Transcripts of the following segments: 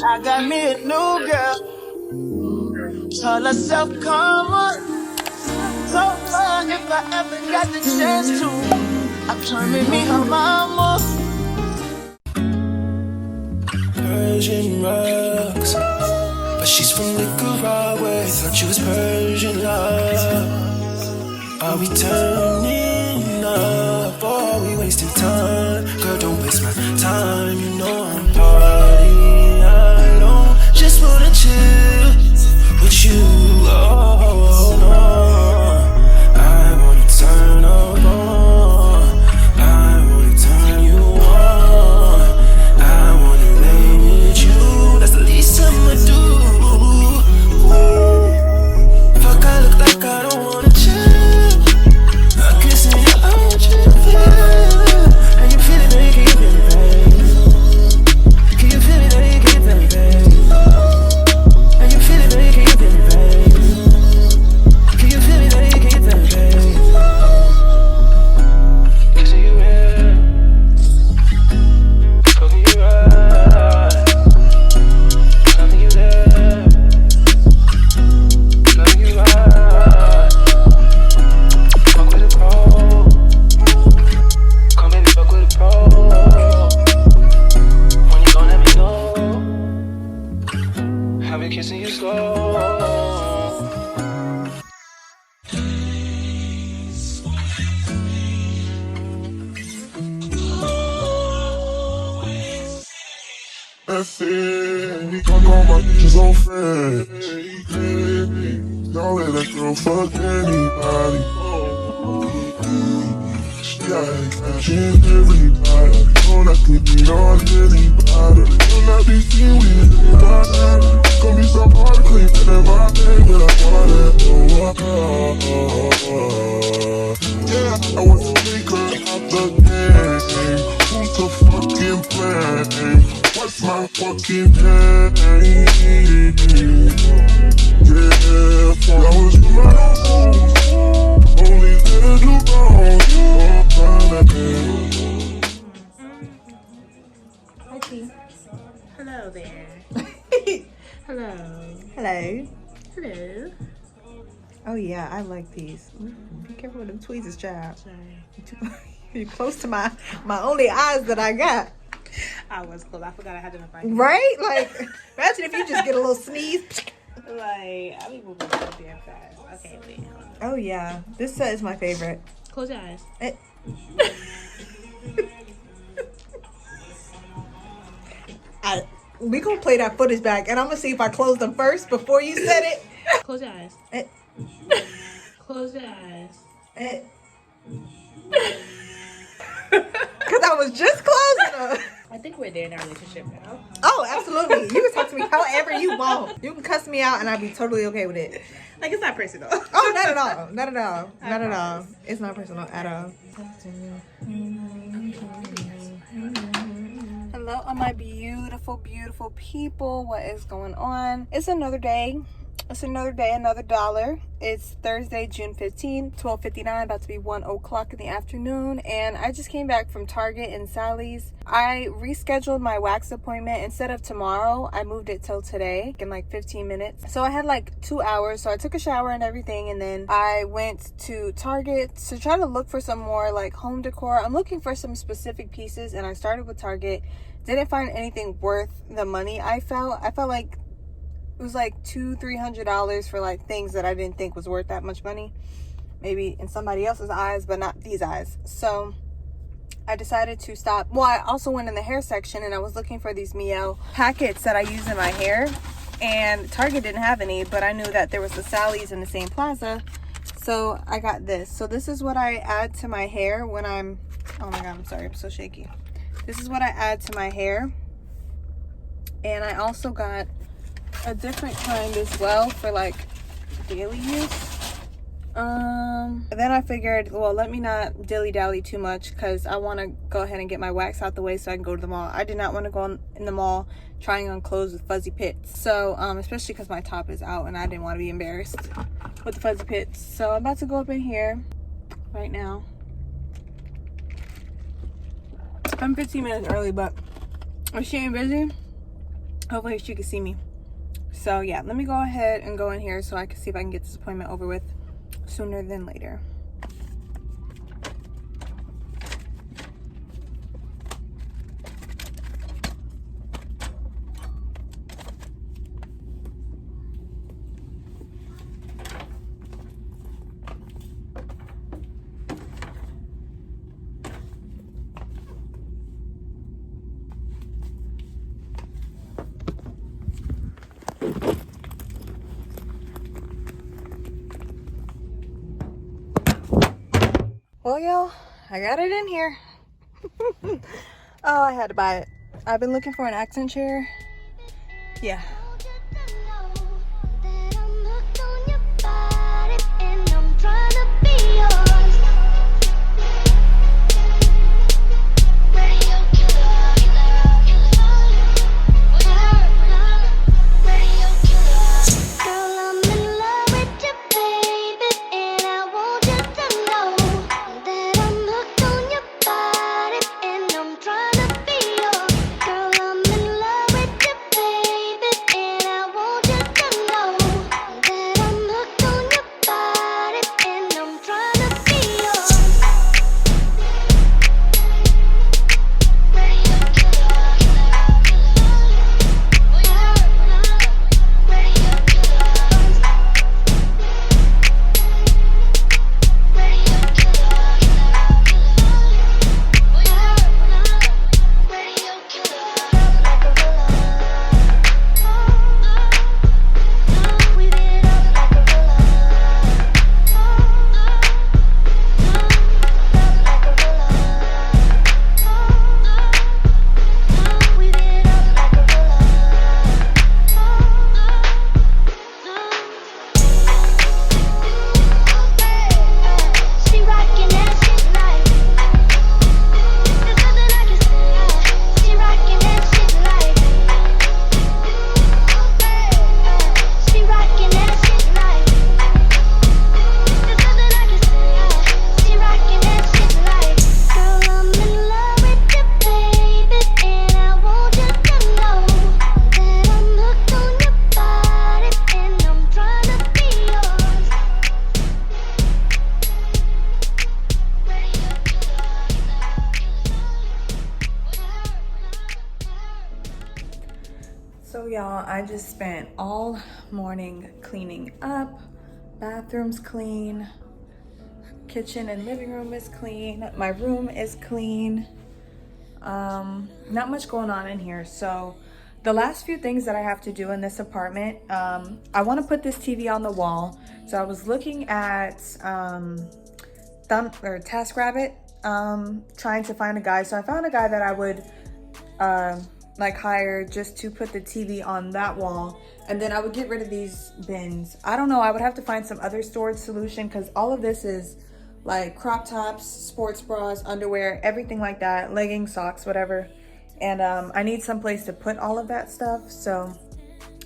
I got me a new girl. Call herself Karma. So far, if I ever got the chance to, I'm trying to meet her mama. Persian rocks, but she's from Nicaragua. Thought you was Persian love. Are we turning up or are we wasting time? Girl, don't waste my time. You know I'm partying alone. Just wanna chill with you. Oh no, I wanna turn up on. I wanna turn you on. I wanna lay with you. That's the least I'ma do. Fuck, I look like I don't wanna chill. I'm kissing you, I want you to feel it. And you feel it, now you can feel it, babe. Can you feel it, now you can feel it, babe. And you feel it, now you can feel it, babe. Can you feel it, now you can feel it, babe. Kissing you in, fucking you right, loving you there, loving you right. Fuck with a pro, come baby, fuck with a pro. When you gon' let me know, I've been kissing you slow. That's it. Fuck all my bitches on fake. Don't let that girl fuck anybody. She ain't catching everybody. Don't have to beat on anybody. Don't not be seen with anybody. Gonna be so hard to clean in my bed when I wanna yeah, I want to take her out the game. Who's the fucking plan? What's my fucking name? Yeah, flowers for my nose. Only little wrong. Hi, T. Hello there. Hello. Hello. Hello. Oh yeah, I like these. Be careful with them tweezers, child. Sorry. You're close to my only eyes that I got. I was close. I forgot I had them in my hand. Right? Like, imagine if you just get a little sneeze. Like, I be moving so damn fast. Okay, wait. Hold on. Oh yeah, this set is my favorite. Close your eyes. We gonna play that footage back, and I'm gonna see if I closed them first before you said it. Close your eyes. Close your eyes. Cause I was just closing them. I think we're there in our relationship now. Oh, absolutely. You can talk to me however you want. You can cuss me out, and I'll be totally okay with it. Like, it's not personal. Oh, not at all. Not at all. Not at all. It's not personal at all. Hello, all my beautiful, beautiful people. What is going on? It's another day. It's another day, another dollar. It's Thursday, June 15th, 12:59, about to be 1 o'clock in the afternoon. And I just came back from Target and Sally's. I rescheduled my wax appointment. Instead of tomorrow, I moved it till today in like 15 minutes. So I had like 2 hours. So I took a shower and everything. And then I went to Target to try to look for some more like home decor. I'm looking for some specific pieces. And I started with Target. Didn't find anything worth the money I felt like it was like $200-300 for like things that I didn't think was worth that much money, maybe in somebody else's eyes, but not these eyes. So I decided to stop. Well, I also went in the hair section and I was looking for these Miel packets that I use in my hair, and Target didn't have any, but I knew that there was the Sally's in the same plaza, so I got this. So this is what I add to my hair when I'm, oh my god, I'm sorry, I'm so shaky. This is what I add to my hair. And I also got a different kind as well for like daily use. Then I figured, well, let me not dilly-dally too much because I want to go ahead and get my wax out the way so I can go to the mall. I did not want to go in the mall trying on clothes with fuzzy pits. So, especially because my top is out and I didn't want to be embarrassed with the fuzzy pits. So I'm about to go up in here right now. I'm 15 minutes early, but if she ain't busy, Hopefully she can see me. So yeah, let me go ahead and go in here so I can see if I can get this appointment over with sooner than later. Well, y'all, I got it in here. Oh, I had to buy it. I've been looking for an accent chair. Yeah. So y'all, I just spent all morning cleaning up. Bathroom's clean, kitchen and living room is clean, my room is clean. Not much going on in here. So the last few things that I have to do in this apartment, I want to put this TV on the wall. So I was looking at TaskRabbit, trying to find a guy. So I found a guy that I would like hire just to put the TV on that wall, and then I would get rid of these bins. I don't know, I would have to find some other storage solution because all of this is like crop tops, sports bras, underwear, everything like that, leggings, socks, whatever. And I need some place to put all of that stuff. So,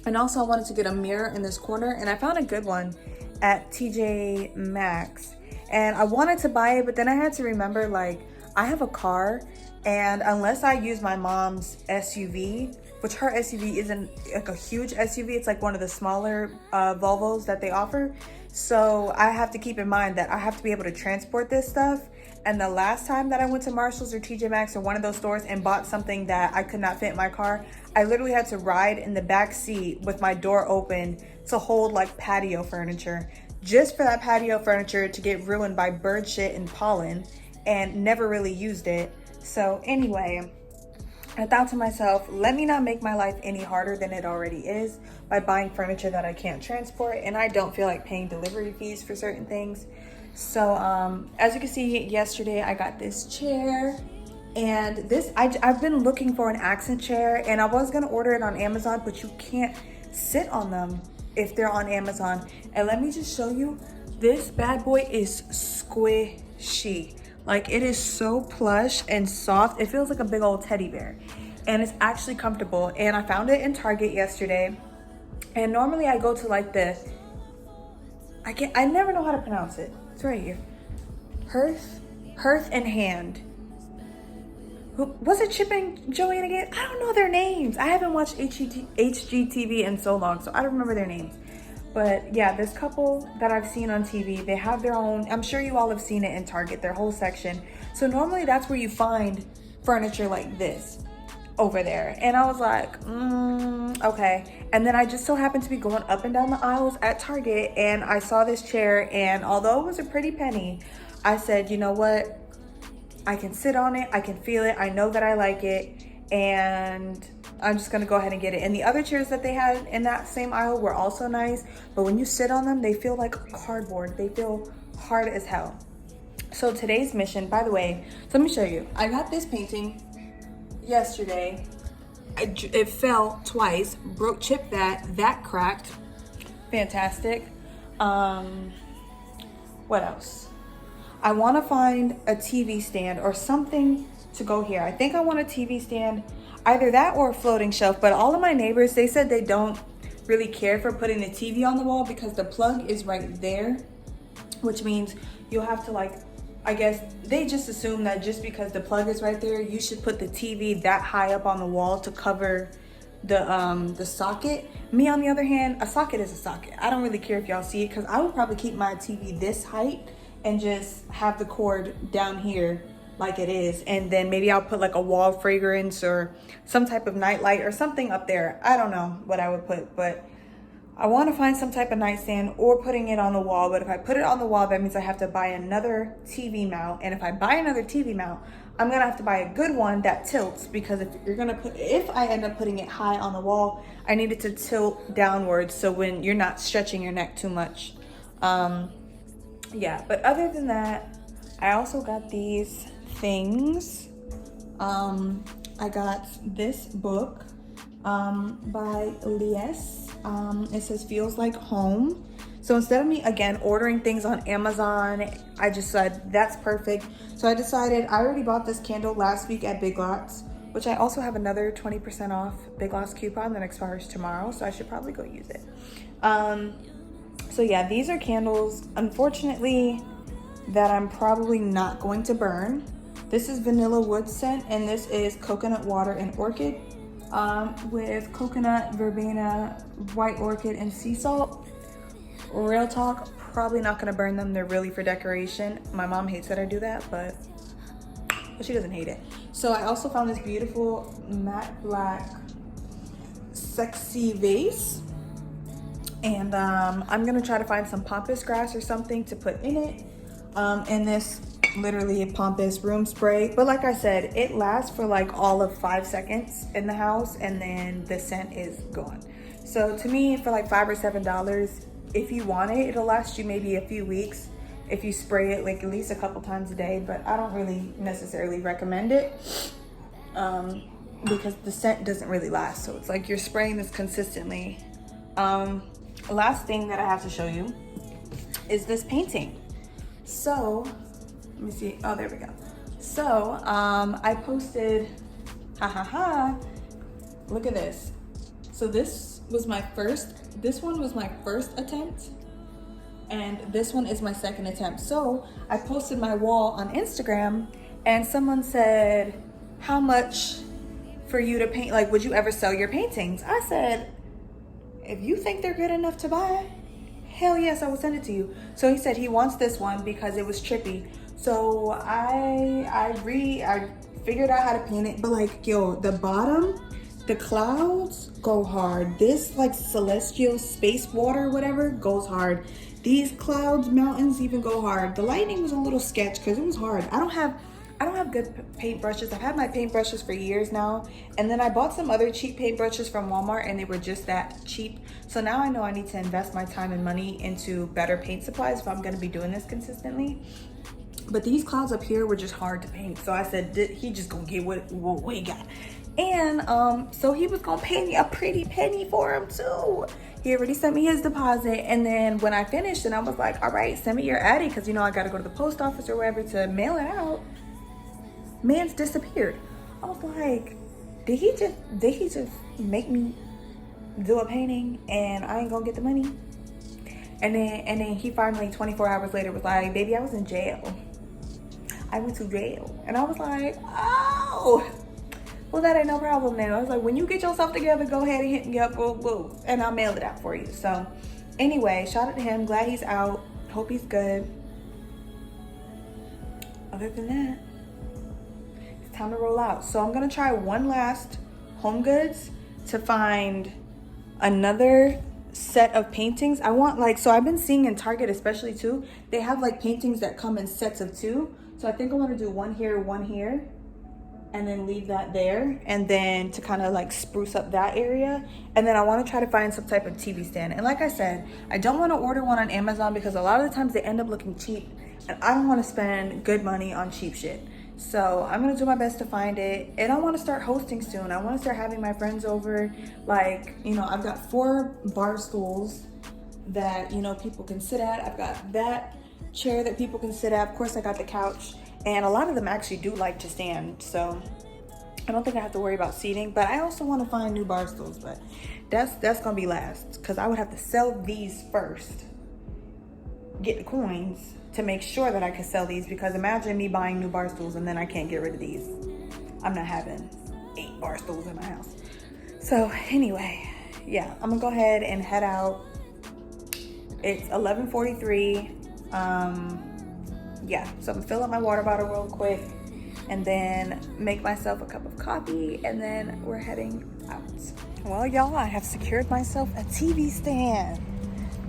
and also I wanted to get a mirror in this corner, and I found a good one at TJ Maxx, and I wanted to buy it, but then I had to remember, like, I have a car, and unless I use my mom's SUV, which her SUV isn't like a huge SUV, it's like one of the smaller Volvos that they offer. So I have to keep in mind that I have to be able to transport this stuff. And the last time that I went to Marshall's or TJ Maxx or one of those stores and bought something that I could not fit in my car, I literally had to ride in the back seat with my door open to hold like patio furniture, just for that patio furniture to get ruined by bird shit and pollen, and never really used it. So anyway, I thought to myself, let me not make my life any harder than it already is by buying furniture that I can't transport, and I don't feel like paying delivery fees for certain things. So as you can see, yesterday I got this chair, and this I've been looking for an accent chair, and I was gonna order it on Amazon, but you can't sit on them if they're on Amazon. And let me just show you, this bad boy is squishy. Like, it is so plush and soft. It feels like a big old teddy bear, and it's actually comfortable. And I found it in Target yesterday, and normally I go to like the, I never know how to pronounce it. It's right here. Hearth and Hand. was it Chip and Joanna again? I don't know their names. I haven't watched HGTV in so long, so I don't remember their names. But yeah, this couple that I've seen on TV, they have their own, I'm sure you all have seen it in Target, their whole section. So normally that's where you find furniture like this over there. And I was like, okay. And then I just so happened to be going up and down the aisles at Target, and I saw this chair, and although it was a pretty penny, I said, you know what? I can sit on it, I can feel it, I know that I like it, and I'm just gonna go ahead and get it. And the other chairs that they had in that same aisle were also nice, but when you sit on them, they feel like cardboard. They feel hard as hell. So today's mission, by the way, so let me show you. I got this painting yesterday. It fell twice, chipped that cracked. Fantastic. What else? I want to find a TV stand or something to go here. I think I want a TV stand, either that or a floating shelf. But all of my neighbors, they said they don't really care for putting the TV on the wall because the plug is right there, which means you'll have to, like, I guess they just assume that just because the plug is right there, you should put the TV that high up on the wall to cover the socket. Me, on the other hand, a socket is a socket. I don't really care if y'all see it, because I would probably keep my TV this height and just have the cord down here like it is, and then maybe I'll put like a wall fragrance or some type of night light or something up there. I don't know what I would put, but I want to find some type of nightstand or putting it on the wall. But if I put it on the wall, that means I have to buy another TV mount, and if I buy another TV mount, I'm gonna have to buy a good one that tilts, because if I end up putting it high on the wall, I need it to tilt downwards so when you're not stretching your neck too much. Yeah, but other than that, I also got these things. I got this book by Lies. It says Feels Like Home. So instead of me, again, ordering things on Amazon, I just said, that's perfect. So I decided, I already bought this candle last week at Big Lots, which I also have another 20% off Big Lots coupon that expires tomorrow, so I should probably go use it. So yeah, these are candles, unfortunately, that I'm probably not going to burn. This is vanilla wood scent, and this is coconut water and orchid with coconut, verbena, white orchid, and sea salt. Real talk, probably not gonna burn them. They're really for decoration. My mom hates that I do that, but she doesn't hate it. So I also found this beautiful matte black sexy vase. And I'm gonna try to find some pampas grass or something to put in it. And this literally pampas room spray. But like I said, it lasts for like all of 5 seconds in the house, and then the scent is gone. So to me, for like $5 or $7, if you want it, it'll last you maybe a few weeks if you spray it like at least a couple times a day. But I don't really necessarily recommend it because the scent doesn't really last. So it's like you're spraying this consistently. Last thing that I have to show you is this painting. So let me see. Oh, there we go. So I posted, look at this. So this one was my first attempt, and this one is my second attempt. So I posted my wall on Instagram, and someone said, how much for you to paint? Like, would you ever sell your paintings? I said, if you think they're good enough to buy, hell yes, I will send it to you. So he said he wants this one because it was trippy. So I figured out how to paint it, but like, yo, the bottom, the clouds go hard. This like celestial space water, whatever, goes hard. These clouds, mountains even go hard. The lighting was a little sketch because it was hard. I don't have good paintbrushes. I've had my paintbrushes for years now, and then I bought some other cheap paintbrushes from Walmart, and they were just that cheap. So now I know I need to invest my time and money into better paint supplies if I'm going to be doing this consistently. But these clouds up here were just hard to paint, so I said he just gonna get what we got. And so he was gonna pay me a pretty penny for him too. He already sent me his deposit, and then when I finished, and I was like, all right, send me your Addy, because you know I gotta go to the post office or wherever to mail it out. Man's disappeared. I was like, did he just make me do a painting and I ain't gonna get the money? And then he finally 24 hours later was like, baby, I was in jail. I went to jail. And I was like, oh, well, that ain't no problem now. I was like, when you get yourself together, go ahead and hit me up, woo, and I'll mail it out for you. So anyway, shout out to him. Glad he's out. Hope he's good. Other than that, it's time to roll out. So I'm gonna try one last Home Goods to find another set of paintings. I want like, so I've been seeing in Target especially too, they have like paintings that come in sets of 2. So I think I want to do one here, and then leave that there, and then to kind of like spruce up that area. And then I want to try to find some type of TV stand. And like I said, I don't want to order one on Amazon because a lot of the times they end up looking cheap, and I don't want to spend good money on cheap shit. So I'm gonna do my best to find it, and I want to start hosting soon. I want to start having my friends over. Like, you know, I've got 4 bar stools that, you know, people can sit at. I've got that chair that people can sit at. Of course, I got the couch, and a lot of them actually do like to stand, so I don't think I have to worry about seating. But I also want to find new bar stools, but that's gonna be last, because I would have to sell these first, get the coins to make sure that I can sell these, because imagine me buying new bar stools and then I can't get rid of these. I'm not having 8 bar stools in my house. So anyway, yeah, I'm gonna go ahead and head out. It's 11:43. Yeah, so I'm gonna fill up my water bottle real quick and then make myself a cup of coffee, and then we're heading out. Well, y'all, I have secured myself a TV stand.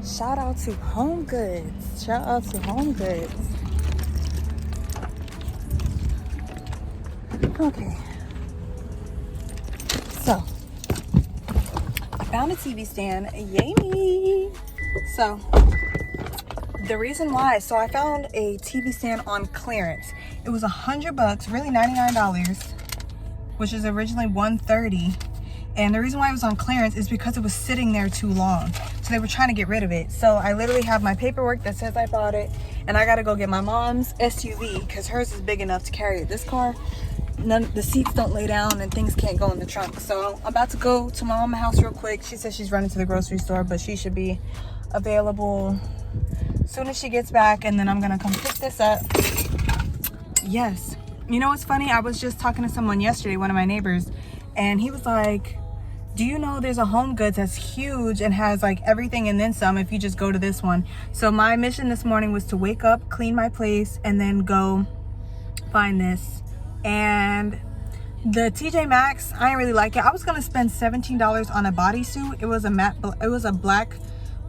Shout out to Home Goods. Shout out to Home Goods. Okay. So, I found a TV stand. Yay me! So, the reason why, so I found a TV stand on clearance. It was $100, really $99, which is originally $130. And the reason why it was on clearance is because it was sitting there too long. So they were trying to get rid of it. So I literally have my paperwork that says I bought it, and I gotta go get my mom's SUV because hers is big enough to carry it. This car, the seats don't lay down and things can't go in the trunk. So I'm about to go to my mom's house real quick. She says she's running to the grocery store, but she should be available as soon as she gets back, and then I'm gonna come pick this up. Yes. You know what's funny? I was just talking to someone yesterday, one of my neighbors, and he was like, do you know there's a Home Goods that's huge and has like everything and then some if you just go to this one? So my mission this morning was to wake up, clean my place, and then go find this. And the TJ Maxx, I didn't really like it. I was gonna spend $17 on a bodysuit. It was a black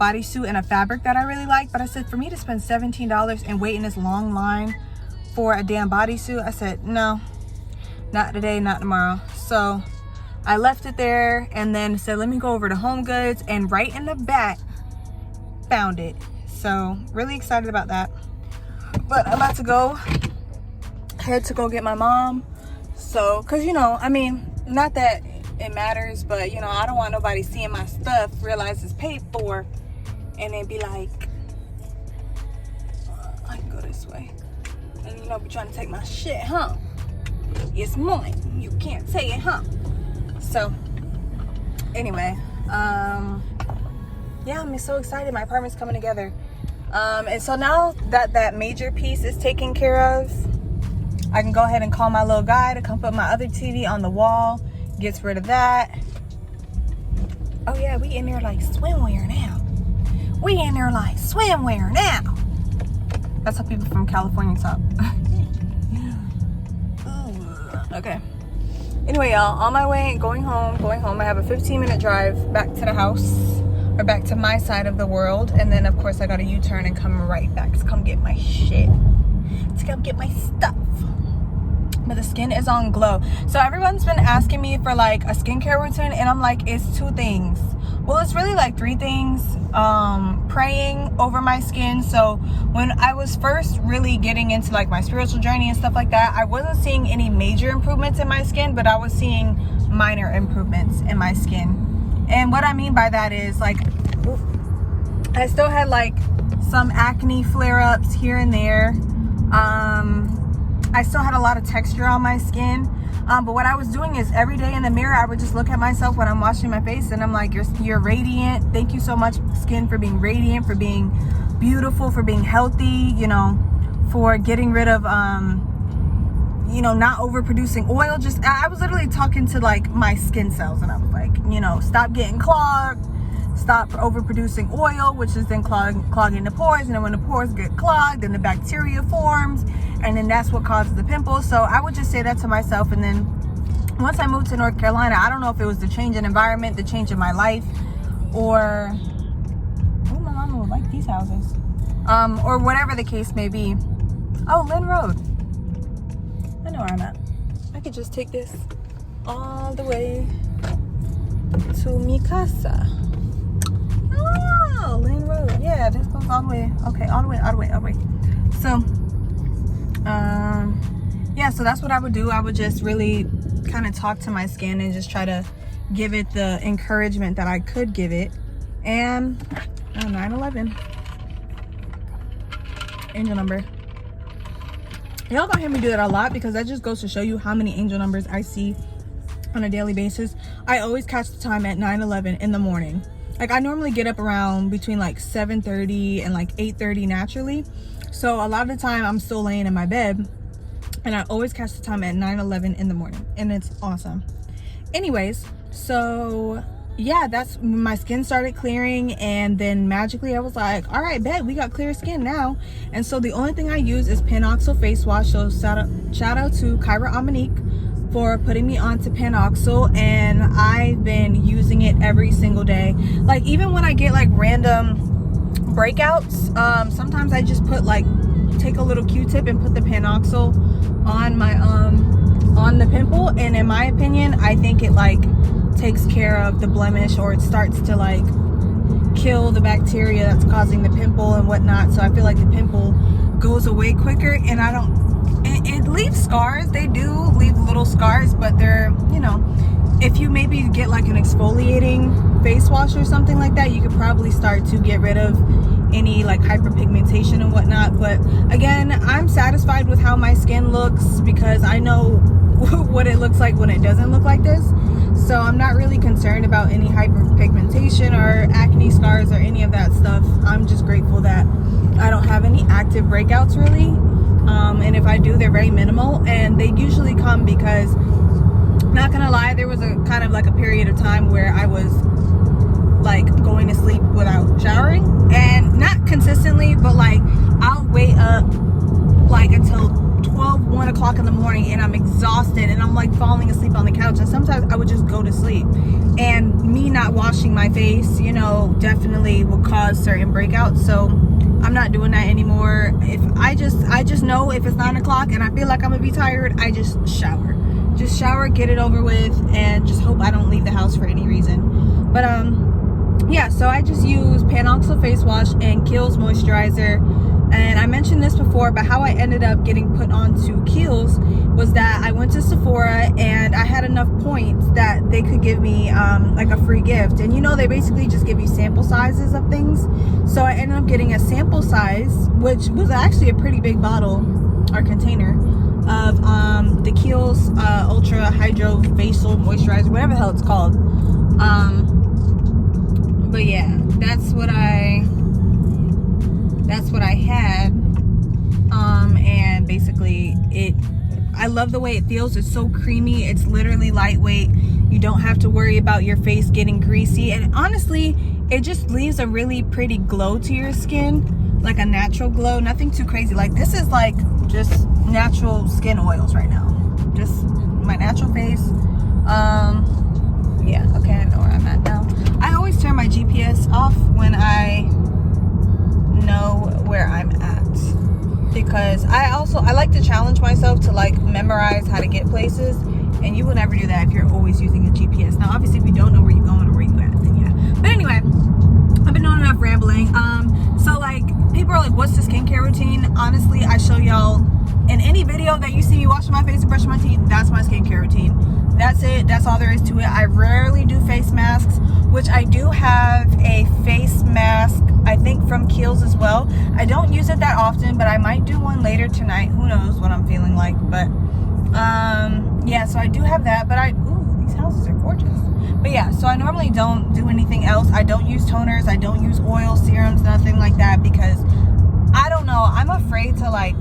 bodysuit and a fabric that I really liked, but I said for me to spend $17 and wait in this long line for a damn bodysuit, I said no, not today, not tomorrow. So I left it there and then said, let me go over to Home Goods, and right in the back found it. So really excited about that. But I'm about to go head to go get my mom. So, cause you know, I mean, not that it matters, but you know, I don't want nobody seeing my stuff, realize it's paid for, and then be like, I can go this way. And you know, be trying to take my shit, huh? It's mine. You can't take it, huh? So anyway, yeah, I'm so excited. My apartment's coming together. And so now that that major piece is taken care of, I can go ahead and call my little guy to come put my other TV on the wall, gets rid of that. Oh yeah, we in there like swimwear now. We in there like swimwear now. That's how people from California talk. Okay. Anyway, y'all, on my way, going home. I have a 15-minute drive back to the house, or back to my side of the world. And then, of course, I got a U-turn and come right back to come get my shit. To come get my stuff. But the skin is on glow. So everyone's been asking me for like a skincare routine, and I'm like, it's 2 things. Well, it's really like 3 things. Praying over my skin. So when I was first really getting into like my spiritual journey and stuff like that, I wasn't seeing any major improvements in my skin, but I was seeing minor improvements in my skin. And what I mean by that is like, I still had like some acne flare-ups here and there. I still had a lot of texture on my skin. But what I was doing is every day in the mirror, I would just look at myself when I'm washing my face, and I'm like, you're radiant. Thank you so much, skin, for being radiant, for being beautiful, for being healthy, you know, for getting rid of you know, not overproducing oil. Just, I was literally talking to like my skin cells, and I was like, you know, stop getting clogged, stop overproducing oil, which is then clogging the pores, and then when the pores get clogged, then the bacteria forms, and then that's what causes the pimples. So I would just say that to myself. And then once I moved to North Carolina, I don't know if it was the change in environment, the change in my life, or oh, my mama would like these houses, or whatever the case may be. Oh, Lynn Road. I know where I'm at. I could just take this all the way to mi casa. Oh, Lynn Road. Yeah, this goes all the way. Okay, all the way. So, yeah, so that's what I would do. I would just really kind of talk to my skin and just try to give it the encouragement that I could give it. And 911 angel number. Y'all gonna hear me do that a lot, because that just goes to show you how many angel numbers I see on a daily basis. I always catch the time at 9:11 in the morning. Like, I normally get up around between like 7:30 and like 8:30 naturally, so a lot of the time I'm still laying in my bed, and I always catch the time at 9:11 in the morning, and it's awesome. Anyways, so yeah, that's when my skin started clearing, and then magically I was like, all right, bet, we got clear skin now. And so the only thing I use is Panoxyl face wash. So shout out to Kyra Amanique for putting me onto Panoxyl, and I've been using it every single day. Like, even when I get like random breakouts, sometimes I just put like, take a little Q-tip and put the Panoxyl on my on the pimple, and in my opinion, I think it like takes care of the blemish, or it starts to like kill the bacteria that's causing the pimple and whatnot. So I feel like the pimple goes away quicker, and I don't, it leaves scars. They do leave little scars, but they're, you know, if you maybe get like an exfoliating face wash or something like that, you could probably start to get rid of any like hyperpigmentation and whatnot. But again, I'm satisfied with how my skin looks, because I know what it looks like when it doesn't look like this. So I'm not really concerned about any hyperpigmentation or acne scars or any of that stuff. I'm just grateful that I don't have any active breakouts really, and if I do, they're very minimal, and they usually come because, not gonna lie, there was a kind of like a period of time where I was like going to sleep without showering, and not consistently, but like I'll wait up like until 1 o'clock in the morning, and I'm exhausted, and I'm like falling asleep on the couch, and sometimes I would just go to sleep. And me not washing my face, you know, definitely will cause certain breakouts. So I'm not doing that anymore. If I just know if it's 9 o'clock and I feel like I'm gonna be tired, I just shower, get it over with, and just hope I don't leave the house for any reason. But yeah, so I just use Panoxyl face wash and Kiehl's moisturizer. And I mentioned this before, but how I ended up getting put onto Kiehl's was that I went to Sephora, and I had enough points that they could give me like a free gift. And you know, they basically just give you sample sizes of things. So I ended up getting a sample size, which was actually a pretty big bottle or container of the Kiehl's Ultra Hydro Facial Moisturizer, whatever the hell it's called. But yeah, that's what I had, and basically I love the way it feels. It's so creamy, it's literally lightweight. You don't have to worry about your face getting greasy, and honestly, it just leaves a really pretty glow to your skin, like a natural glow, nothing too crazy. Like, this is like just natural skin oils right now, just my natural face. Yeah, okay, I know where I'm at now. I always turn my GPS off when I know where I'm at, because I like to challenge myself to like memorize how to get places, and you will never do that if you're always using a GPS. Now obviously, if you don't know where you're going or where you're at, then yeah. But anyway, I've been doing enough rambling. So like, people are like, what's the skincare routine? Honestly, I show y'all in any video that you see me washing my face and brushing my teeth. That's my skincare routine. That's it. That's all there is to it. I rarely do face masks, which I do have a face mask, I think from Kiehl's as well. I don't use it that often, but I might do one later tonight. Who knows what I'm feeling like. But yeah, so I do have that. But ooh, these houses are gorgeous. But yeah, so I normally don't do anything else. I don't use toners, I don't use oil, serums, nothing like that, because I don't know, I'm afraid to like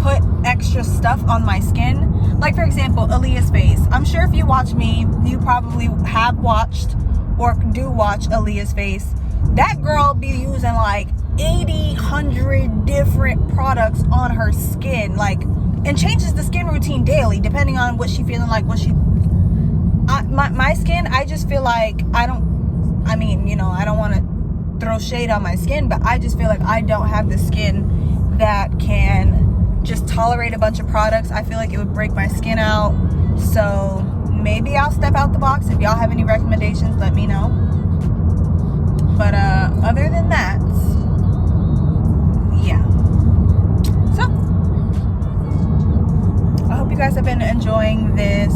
put extra stuff on my skin. Like for example, Aaliyah's face. I'm sure if you watch me, you probably have watched or do watch Aaliyah's face. That girl be using like 80, 100 different products on her skin, like, and changes the skin routine daily depending on what she feeling like. My skin, I just feel like I don't want to throw shade on my skin, but I just feel like I don't have the skin that can just tolerate a bunch of products. I feel like it would break my skin out. So maybe I'll step out the box. If y'all have any recommendations, let me know. But other than that, yeah. So I hope you guys have been enjoying this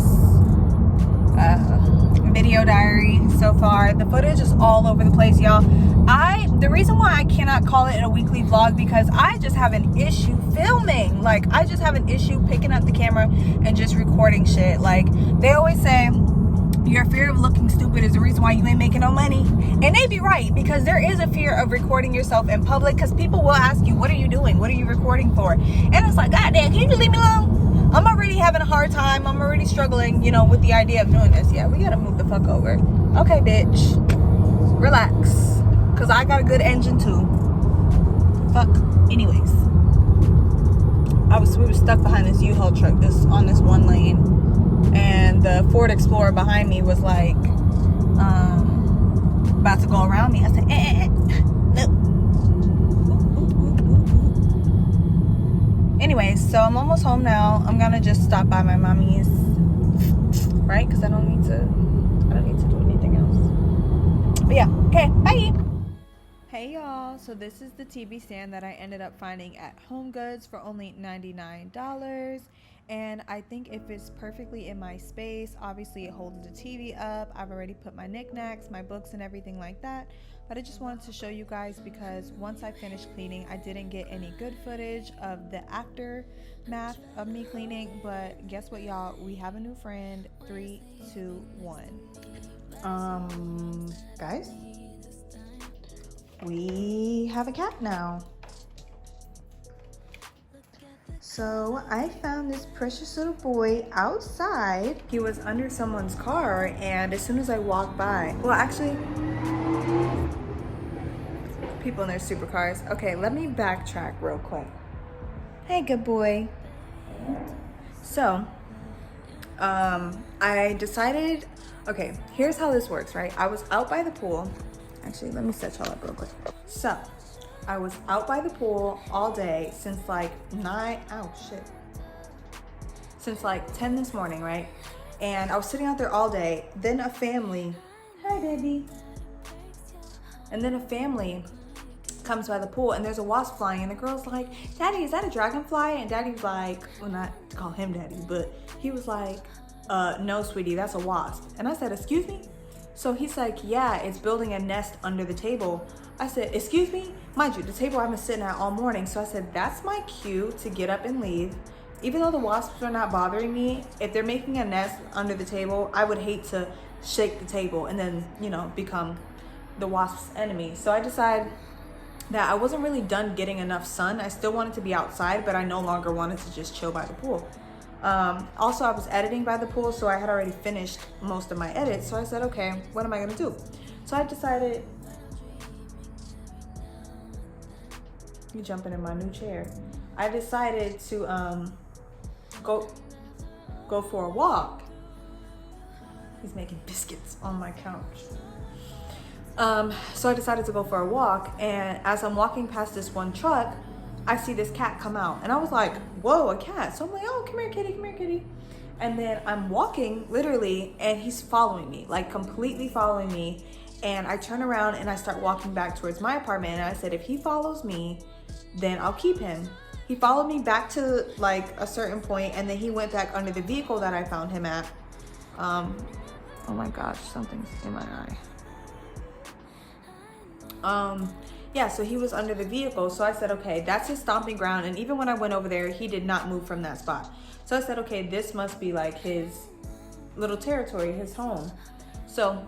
video diary so far. The footage is all over the place, y'all. The reason why I cannot call it a weekly vlog, because I just have an issue filming. Like, I just have an issue picking up the camera and just recording shit. Like, they always say your fear of looking stupid is the reason why you ain't making no money. And they be right, because there is a fear of recording yourself in public, because people will ask you, what are you doing? What are you recording for? And it's like, God damn, can you just leave me alone? I'm already having a hard time. I'm already struggling, with the idea of doing this. Yeah, we gotta move the fuck over. Okay, bitch. Relax. Because I got a good engine too. Fuck. Anyways. We were stuck behind this U-Haul truck on this one lane. And the Ford Explorer behind me was like, about to go around me. I said, no. Anyways, so I'm almost home now. I'm gonna just stop by my mommy's, right? Because I don't need to do anything else. But yeah, okay, bye. Hey y'all, so this is the TV stand that I ended up finding at Home Goods for only $99. And I think it fits perfectly in my space. Obviously it holds the TV up. I've already put my knickknacks, my books and everything like that. But I just wanted to show you guys, because once I finished cleaning, I didn't get any good footage of the aftermath of me cleaning. But guess what, y'all? We have a new friend. 3, 2, 1. Guys, we have a cat now. So I found this precious little boy outside. He was under someone's car, and as soon as I walked by, well, actually, people in their supercars. Okay, let me backtrack real quick. Hey, good boy. So, I decided, okay, here's how this works, right? I was out by the pool. Actually, let me set y'all up real quick. So, I was out by the pool all day since like since like 10 this morning, right? And I was sitting out there all day. Then a family, hi baby. And then a family comes by the pool and there's a wasp flying, and the girl's like, Daddy, is that a dragonfly? And Daddy was like, well, not to call him Daddy, but he was like, no, sweetie, that's a wasp. And I said, excuse me? So he's like, yeah, it's building a nest under the table. I said, excuse me? Mind you, the table I've been sitting at all morning. So I said, that's my cue to get up and leave. Even though the wasps are not bothering me, if they're making a nest under the table, I would hate to shake the table and then, become the wasp's enemy. So I decided that I wasn't really done getting enough sun. I still wanted to be outside, but I no longer wanted to just chill by the pool. Also, I was editing by the pool, so I had already finished most of my edits. So I said, okay, what am I gonna do? So I decided, you jumping in my new chair. I decided to go for a walk. He's making biscuits on my couch. So I decided to go for a walk, and as I'm walking past this one truck, I see this cat come out, and I was like, whoa, a cat. So I'm like, oh, come here, kitty, come here, kitty. And then I'm walking, literally, and he's following me, like completely following me. And I turn around and I start walking back towards my apartment, and I said, if he follows me, then I'll keep him. He followed me back to like a certain point, and then he went back under the vehicle that I found him at. Oh my gosh, something's in my eye. Yeah, so he was under the vehicle. So I said, okay, that's his stomping ground. And even when I went over there, he did not move from that spot. So I said, okay, this must be like his little territory, his home. So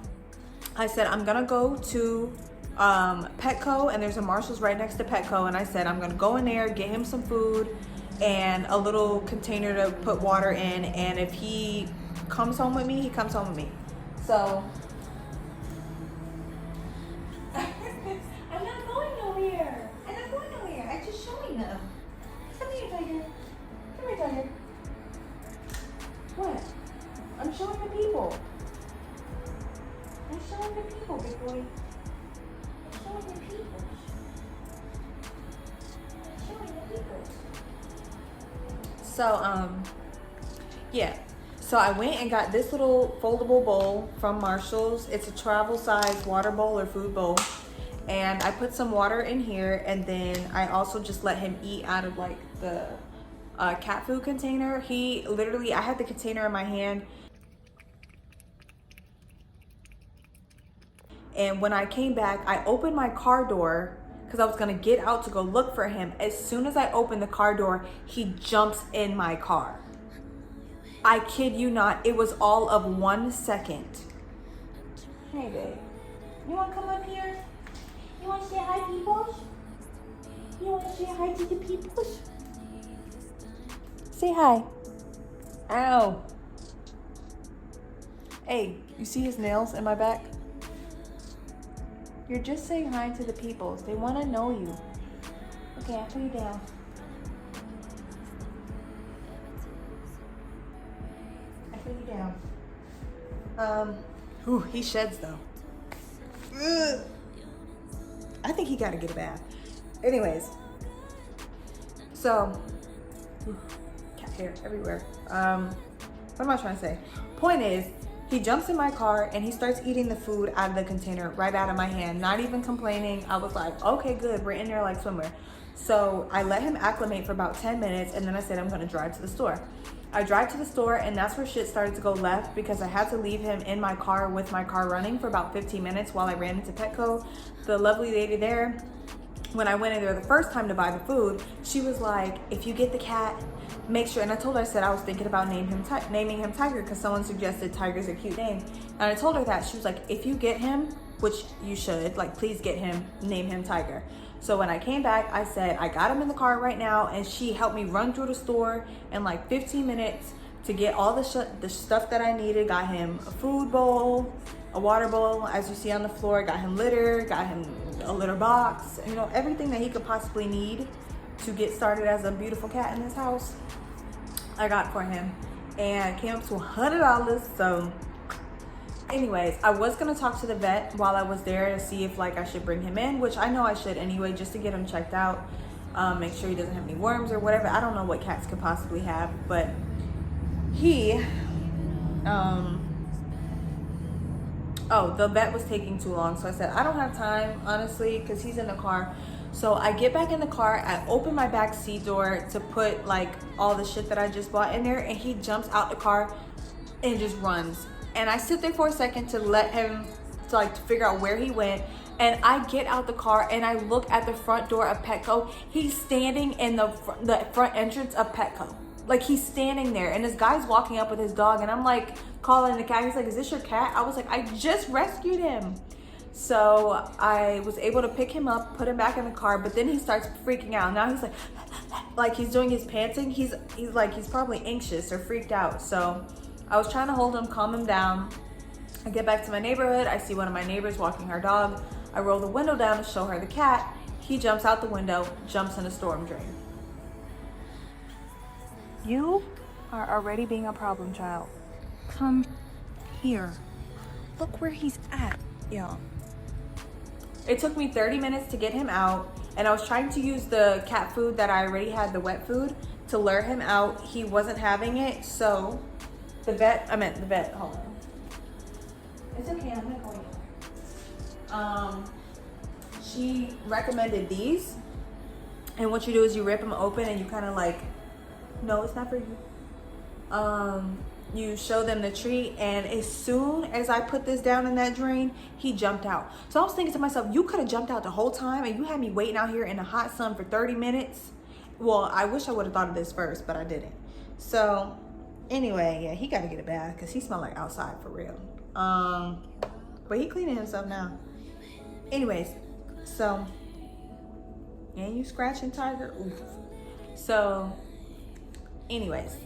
I said, I'm gonna go to Petco, and there's a Marshall's right next to Petco. And I said, I'm gonna go in there, get him some food, and a little container to put water in. And if he comes home with me, he comes home with me. So I'm not going nowhere. I'm not going nowhere. I'm just showing them. Come here, Tiger. Come here, Tiger. What? I'm showing the people. I'm showing the people, big boy. I'm showing the people. I'm showing the people. So, yeah. So I went and got this little foldable bowl from Marshall's. It's a travel size water bowl or food bowl. And I put some water in here, and then I also just let him eat out of like the cat food container. He literally, I had the container in my hand. And when I came back, I opened my car door because I was gonna get out to go look for him. As soon as I opened the car door, he jumps in my car. I kid you not, it was all of 1 second. Hey babe, you wanna come up here? You wanna say hi, people? You wanna say hi to the people? Say hi. Ow. Hey, you see his nails in my back? You're just saying hi to the people. They wanna know you. Okay, I'll put you down. You down. Ooh, he sheds though. Ugh. I think he gotta get a bath. Anyways, so cat hair everywhere. What am I trying to say? Point is, he jumps in my car and he starts eating the food out of the container right out of my hand, not even complaining. I was like, okay, good, we're in there like swimwear. So I let him acclimate for about 10 minutes, and then I said I'm gonna drive to the store. I drive to the store, and that's where shit started to go left because I had to leave him in my car with my car running for about 15 minutes while I ran into Petco. The lovely lady there, when I went in there the first time to buy the food, she was like, if you get the cat, make sure, and I told her, I said I was thinking about naming him Tiger because someone suggested Tiger's a cute name. And I told her that. She was like, if you get him, which you should, like, please get him, name him Tiger. So when I came back, I said, I got him in the car right now, and she helped me run through the store in like 15 minutes to get all the stuff that I needed. Got him a food bowl, a water bowl, as you see on the floor, got him litter, got him a litter box, you know, everything that he could possibly need to get started as a beautiful cat in this house, I got for him. And it came up to $100, so anyways, I was gonna talk to the vet while I was there to see if like I should bring him in, which I know I should anyway, just to get him checked out, make sure he doesn't have any worms or whatever. I don't know what cats could possibly have, but he, oh, the vet was taking too long, so I said I don't have time, honestly, because he's in the car. So I get back in the car, I open my back seat door to put like all the shit that I just bought in there, and he jumps out the car and just runs. And I sit there for a second to let him, to figure out where he went. And I get out the car and I look at the front door of Petco. He's standing in the front entrance of Petco. Like, he's standing there, and this guy's walking up with his dog, and I'm like calling the cat. He's like, is this your cat? I was like, I just rescued him. So I was able to pick him up, put him back in the car, but then he starts freaking out. Now he's like he's doing his panting. He's probably anxious or freaked out. So I was trying to hold him, calm him down. I get back to my neighborhood. I see one of my neighbors walking her dog. I roll the window down to show her the cat. He jumps out the window, jumps in a storm drain. You are already being a problem child. Come here. Look where he's at, y'all. It took me 30 minutes to get him out, and I was trying to use the cat food that I already had, the wet food, to lure him out. He wasn't having it, so the vet, hold on. It's okay, I'm not going anywhere. She recommended these, and what you do is you rip them open and you kind of like, no, it's not for you. You show them the treat, and as soon as I put this down in that drain, he jumped out. So I was thinking to myself, you could have jumped out the whole time, and you had me waiting out here in the hot sun for 30 minutes. Well, I wish I would have thought of this first, but I didn't. So anyway, yeah, he got to get a bath because he smelled like outside for real. But he cleaning himself now. Anyways, so, and you scratching Tiger? Oof. So Anyways,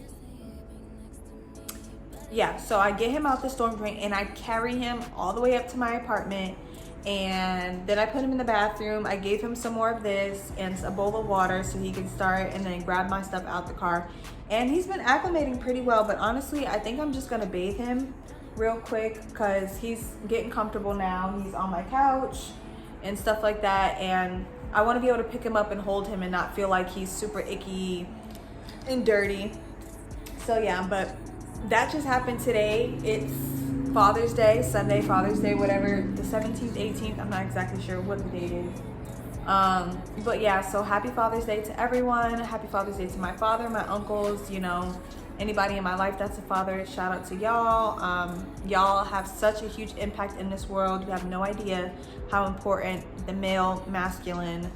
yeah, so I get him out the storm drain and I carry him all the way up to my apartment, and then I put him in the bathroom. I gave him some more of this and a bowl of water so he can start, and then grab my stuff out the car. And he's been acclimating pretty well, but honestly, I think I'm just gonna bathe him real quick because he's getting comfortable now. He's on my couch and stuff like that, and I want to be able to pick him up and hold him and not feel like he's super icky and dirty. So yeah, but that just happened today. It's Father's Day, Sunday, Father's Day, whatever, the 17th, 18th, I'm not exactly sure what the date is. But yeah, so happy Father's Day to everyone. Happy Father's Day to my father, my uncles, you know, anybody in my life that's a father. Shout out to y'all. Y'all have such a huge impact in this world. You have no idea how important the male masculine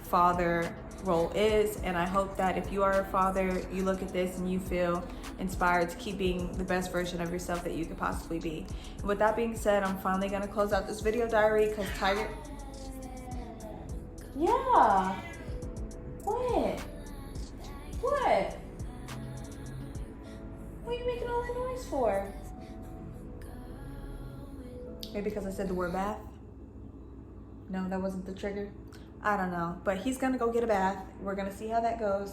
father role is, and I hope that if you are a father, you look at this and you feel inspired to keep being the best version of yourself that you could possibly be. And with that being said, I'm finally gonna close out this video diary because Tiger... Yeah. What? What? What are you making all that noise for? Maybe because I said the word bath? No, that wasn't the trigger. I don't know, but he's gonna go get a bath. We're gonna see how that goes.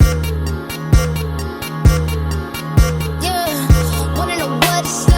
Yeah, wanna know what it's like.